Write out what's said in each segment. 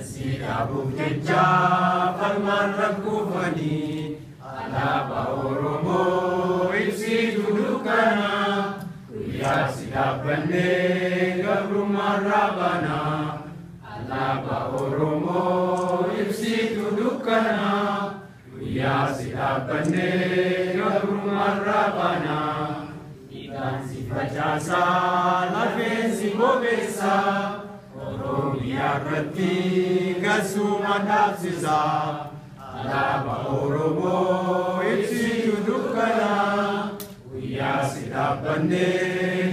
Sirabu keja Farman Rakufani Alaba Oromo Isi dudukana Kuya sidabane Gabruma Rabana Alaba Oromo Isi dudukana Kuya sidabane Gabruma Rabana Ikan si Fajasa Lafe si Bobesa Oromia Rati Gasuma Sisa Alaba Oromo Isi dudukana Kuya sidabane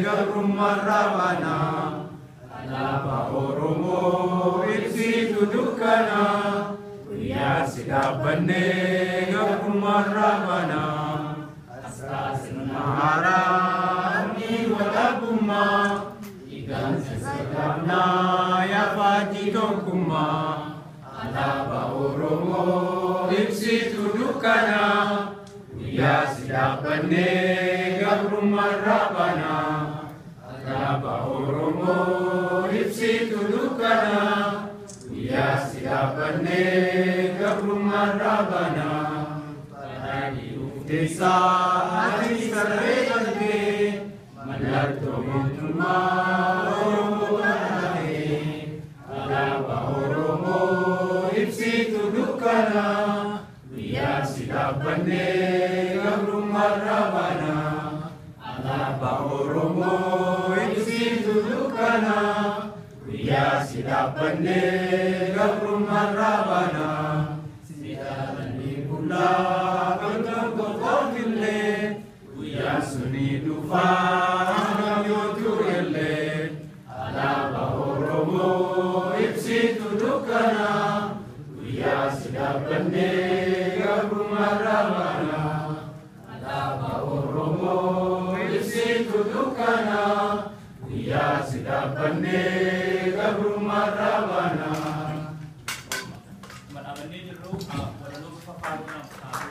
Gabruma Rabana Alaba Oromo Isi dudukana Kuya sidabane Gabruma Rabana Asra Sinahara Ni Walabuma Ikan sesedapna Ya Fatidong Kuma Alaba Oromo Isi dudukana Kuya sidabane Gabruma Rabana Alaba Oromo Isi dudukana Kuya sidabane Gabruma Rabana Paradi Uftesa Adi Sarvejante Malarto Mutuma Oromo Kanade Alaba Oromo Isi dudukana Kuya sidabane Gabruma Rabana Alaba Oromo Isi dudukana Kuya sidabane Gabruma Rabana Sidabane Bula Gantang Kokotile Kuya Suni Dufa Yoturele Alaba Oromo Isi dudukana Kuya sidabane Gabruma Rabana Alaba Oromo Isi dudukana Kuya sidabane Gabruma Rabana. Manaman din yung wala nung papago ng